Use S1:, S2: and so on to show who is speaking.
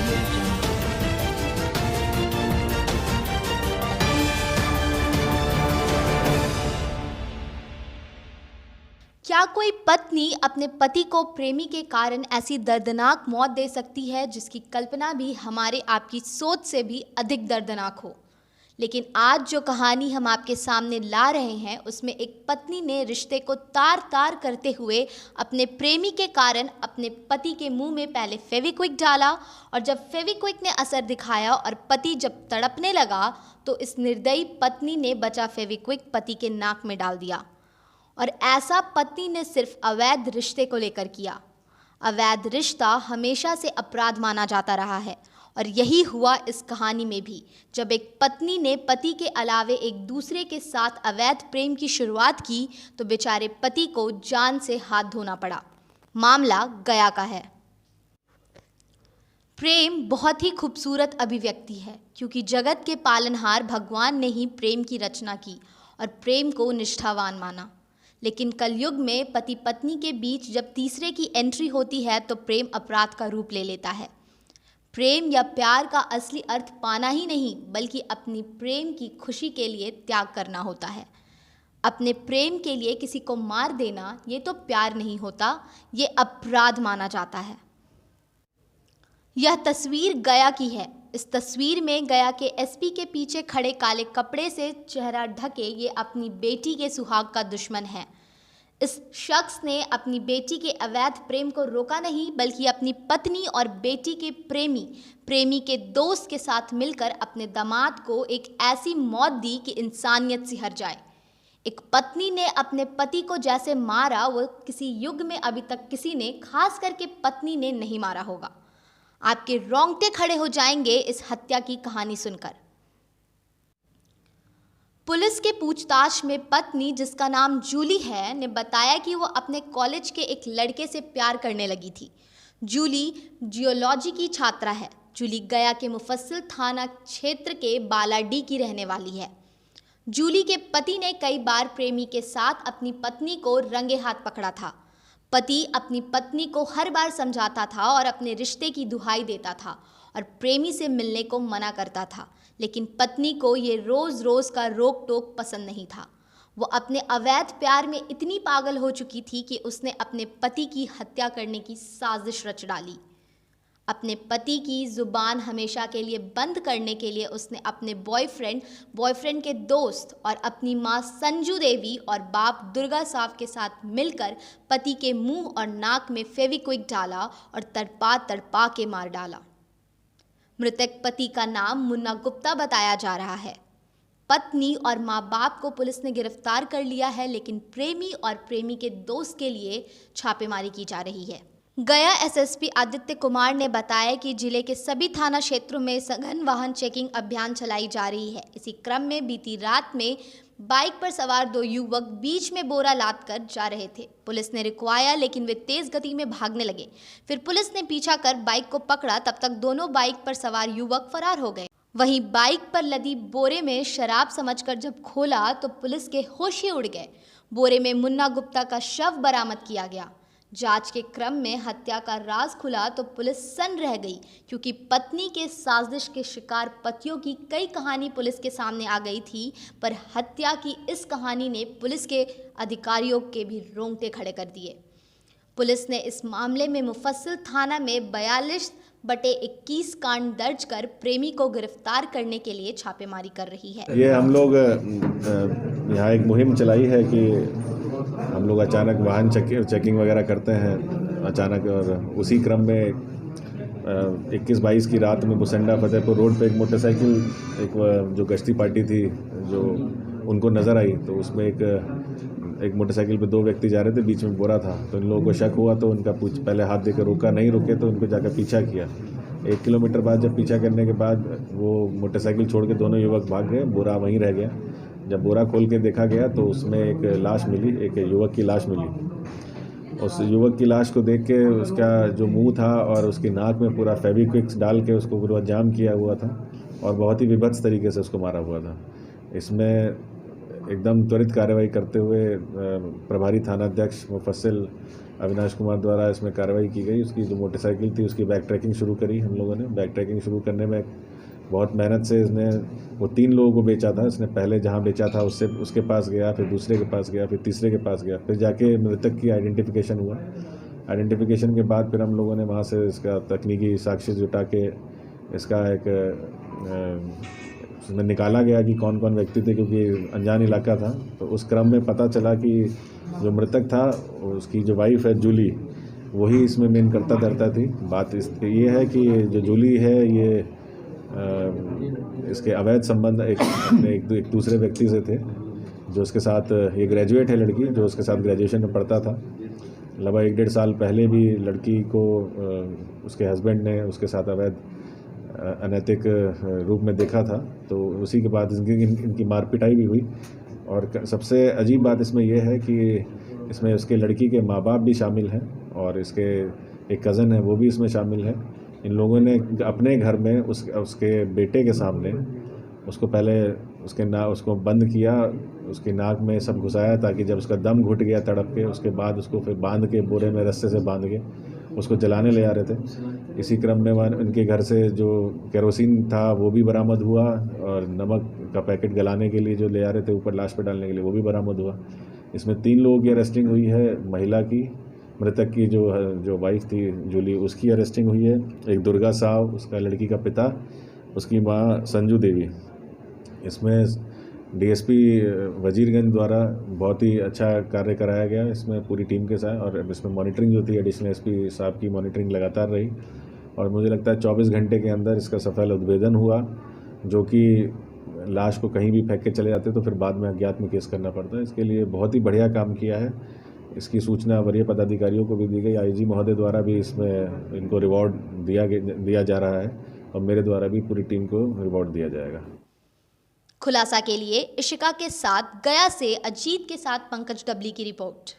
S1: audio jungle. क्या कोई पत्नी अपने पति को प्रेमी के कारण ऐसी दर्दनाक मौत दे सकती है जिसकी कल्पना भी हमारे आपकी सोच से भी अधिक दर्दनाक हो। लेकिन आज जो कहानी हम आपके सामने ला रहे हैं उसमें एक पत्नी ने रिश्ते को तार तार करते हुए अपने प्रेमी के कारण अपने पति के मुंह में पहले फेविक्विक डाला और जब फेविक्विक ने असर दिखाया और पति जब तड़पने लगा तो इस निर्दयी पत्नी ने बचा फेविक्विक पति के नाक में डाल दिया। और ऐसा पत्नी ने सिर्फ अवैध रिश्ते को लेकर किया। अवैध रिश्ता हमेशा से अपराध माना जाता रहा है और यही हुआ इस कहानी में भी, जब एक पत्नी ने पति के अलावे एक दूसरे के साथ अवैध प्रेम की शुरुआत की तो बेचारे पति को जान से हाथ धोना पड़ा। मामला गया का है। प्रेम बहुत ही खूबसूरत अभिव्यक्ति है क्योंकि जगत के पालनहार भगवान ने ही प्रेम की रचना की और प्रेम को निष्ठावान माना। लेकिन कलयुग में पति पत्नी के बीच जब तीसरे की एंट्री होती है तो प्रेम अपराध का रूप ले लेता है। प्रेम या प्यार का असली अर्थ पाना ही नहीं बल्कि अपनी प्रेम की खुशी के लिए त्याग करना होता है। अपने प्रेम के लिए किसी को मार देना ये तो प्यार नहीं होता, ये अपराध माना जाता है। यह तस्वीर गया की है। इस तस्वीर में गया के एसपी के पीछे खड़े काले कपड़े से चेहरा ढके ये अपनी बेटी के सुहाग का दुश्मन है। इस शख्स ने अपनी बेटी के अवैध प्रेम को रोका नहीं बल्कि अपनी पत्नी और बेटी के प्रेमी के दोस्त के साथ मिलकर अपने दामाद को एक ऐसी मौत दी कि इंसानियत सिहर जाए। एक पत्नी ने अपने पति को जैसे मारा वो किसी युग में अभी तक किसी ने, खास करके पत्नी ने, नहीं मारा होगा। आपके रोंगटे खड़े हो जाएंगे इस हत्या की कहानी सुनकर। पुलिस के पूछताछ में पत्नी, जिसका नाम जूली है, ने बताया कि वो अपने कॉलेज के एक लड़के से प्यार करने लगी थी। जूली जियोलॉजी की छात्रा है। जूली गया के मुफस्सिल थाना क्षेत्र के बालाडी की रहने वाली है। जूली के पति ने कई बार प्रेमी के साथ अपनी पत्नी को रंगे हाथ पकड़ा था। पति अपनी पत्नी को हर बार समझाता था और अपने रिश्ते की दुहाई देता था और प्रेमी से मिलने को मना करता था, लेकिन पत्नी को ये रोज़ रोज़ का रोक टोक पसंद नहीं था। वो अपने अवैध प्यार में इतनी पागल हो चुकी थी कि उसने अपने पति की हत्या करने की साजिश रच डाली। अपने पति की ज़ुबान हमेशा के लिए बंद करने के लिए उसने अपने बॉयफ्रेंड के दोस्त और अपनी माँ संजू देवी और बाप दुर्गा साहब के साथ मिलकर पति के मुंह और नाक में फेविक्विक डाला और तड़पा तड़पा के मार डाला। मृतक पति का नाम मुन्ना गुप्ता बताया जा रहा है। पत्नी और माँ बाप को पुलिस ने गिरफ्तार कर लिया है, लेकिन प्रेमी और प्रेमी के दोस्त के लिए छापेमारी की जा रही है। गया एसएसपी आदित्य कुमार ने बताया कि जिले के सभी थाना क्षेत्रों में सघन वाहन चेकिंग अभियान चलाई जा रही है। इसी क्रम में बीती रात में बाइक पर सवार 2 युवक बीच में बोरा लाद कर जा रहे थे। पुलिस ने रुकवाया लेकिन वे तेज गति में भागने लगे। फिर पुलिस ने पीछा कर बाइक को पकड़ा, तब तक दोनों बाइक पर सवार युवक फरार हो गए। वहीं बाइक पर लदी बोरे में शराब समझकर जब खोला तो पुलिस के होश ही उड़ गए। बोरे में मुन्ना गुप्ता का शव बरामद किया गया। जांच के क्रम में हत्या का राज खुला तो पुलिस सन्न रह गई, क्योंकि पत्नी के साजिश के शिकार पतियों की कई कहानी पुलिस के सामने आ गई थी, पर हत्या की इस कहानी ने पुलिस के अधिकारियों के भी रोंगटे खड़े कर दिए। पुलिस ने इस मामले में मुफस्सिल थाना में 42/21 कांड दर्ज कर प्रेमी को गिरफ्तार करने के लिए छापेमारी कर रही है।
S2: ये हम लोग यहाँ एक मुहिम चलाई है कि हम लोग अचानक वाहन चेकिंग वगैरह करते हैं अचानक, और उसी क्रम में 21-22 की रात में बुसंडा फतेहपुर रोड पे एक मोटरसाइकिल, एक जो गश्ती पार्टी थी जो उनको नज़र आई, तो उसमें एक मोटरसाइकिल पे 2 व्यक्ति जा रहे थे, बीच में बोरा था। तो इन लोगों को शक हुआ तो उनका पहले हाथ देकर रोका, नहीं रुके तो उनको जाकर पीछा किया। 1 किलोमीटर बाद जब पीछा करने के बाद वो मोटरसाइकिल छोड़ के दोनों युवक भाग गए, बोरा वहीं रह गया। जब बोरा खोल के देखा गया तो उसमें एक लाश मिली, एक युवक की लाश मिली। उस युवक की लाश को देख के उसका जो मुंह था और उसकी नाक में पूरा फेविक्विक डाल के उसको पूरा जाम किया हुआ था और बहुत ही विभत्स तरीके से उसको मारा हुआ था। इसमें एकदम त्वरित कार्रवाई करते हुए प्रभारी थानाध्यक्ष मुफस्सिल अविनाश कुमार द्वारा इसमें कार्रवाई की गई। उसकी जो मोटरसाइकिल थी उसकी बैक ट्रैकिंग शुरू करी हम लोगों ने। बैक ट्रैकिंग शुरू करने में बहुत मेहनत से इसने वो 3 लोगों को बेचा था। इसने पहले जहाँ बेचा था उससे उसके पास गया, फिर दूसरे के पास गया, फिर तीसरे के पास गया, फिर जाके मृतक की आइडेंटिफिकेशन हुआ। आइडेंटिफिकेशन के बाद फिर हम लोगों ने वहाँ से इसका तकनीकी साक्ष्य जुटा के इसका एक उसमें निकाला गया कि कौन कौन व्यक्ति थे, क्योंकि अनजान इलाका था। तो उस क्रम में पता चला कि जो मृतक था उसकी जो वाइफ है जूली, वही इसमें मेन करता धरता थी। बात ये है कि जो जूली है ये इसके अवैध संबंध एक दूसरे व्यक्ति से थे, जो उसके साथ ये ग्रेजुएट है लड़की, जो उसके साथ ग्रेजुएशन में पढ़ता था। लगभग 1-1.5 साल पहले भी लड़की को उसके हस्बैंड ने उसके साथ अवैध अनैतिक रूप में देखा था। तो उसी के बाद इनकी मार पिटाई भी हुई। और सबसे अजीब बात इसमें यह है कि इसमें उसके लड़की के माँ बाप भी शामिल हैं और इसके एक कज़न है वो भी इसमें शामिल है। इन लोगों ने अपने घर में उसके बेटे के सामने उसको पहले उसको बंद किया, उसकी नाक में सब घुसाया, ताकि जब उसका दम घुट गया तड़प के, उसके बाद उसको फिर बांध के बोरे में रस्से से बांध के उसको जलाने ले आ रहे थे। इसी क्रम में उनके घर से जो केरोसिन था वो भी बरामद हुआ, और नमक का पैकेट गलाने के लिए जो ले आ रहे थे ऊपर लाश पे डालने के लिए, वो भी बरामद हुआ। इसमें 3 लोगों की अरेस्टिंग हुई है। महिला की, मृतक की जो वाइफ थी जूली, उसकी अरेस्टिंग हुई है। एक दुर्गा साव, उसका लड़की का पिता, उसकी माँ संजू देवी। इसमें डीएसपी वजीरगंज द्वारा बहुत ही अच्छा कार्य कराया गया इसमें पूरी टीम के साथ। और इसमें मॉनिटरिंग जो थी एडिशनल एसपी साहब की मॉनिटरिंग लगातार रही, और मुझे लगता है 24 घंटे के अंदर इसका सफल उद्भेदन हुआ। जो कि लाश को कहीं भी फेंक के चले जाते तो फिर बाद में अज्ञात में केस करना पड़ता है। इसके लिए बहुत ही बढ़िया काम किया है। इसकी सूचना वरीय पदाधिकारियों को भी दी गई। आईजी महोदय द्वारा भी इसमें इनको रिवॉर्ड दिया जा रहा है, और मेरे द्वारा भी पूरी टीम को रिवॉर्ड दिया जाएगा।
S1: खुलासा के लिए इशिका के साथ गया से अजीत के साथ पंकज डबली की रिपोर्ट।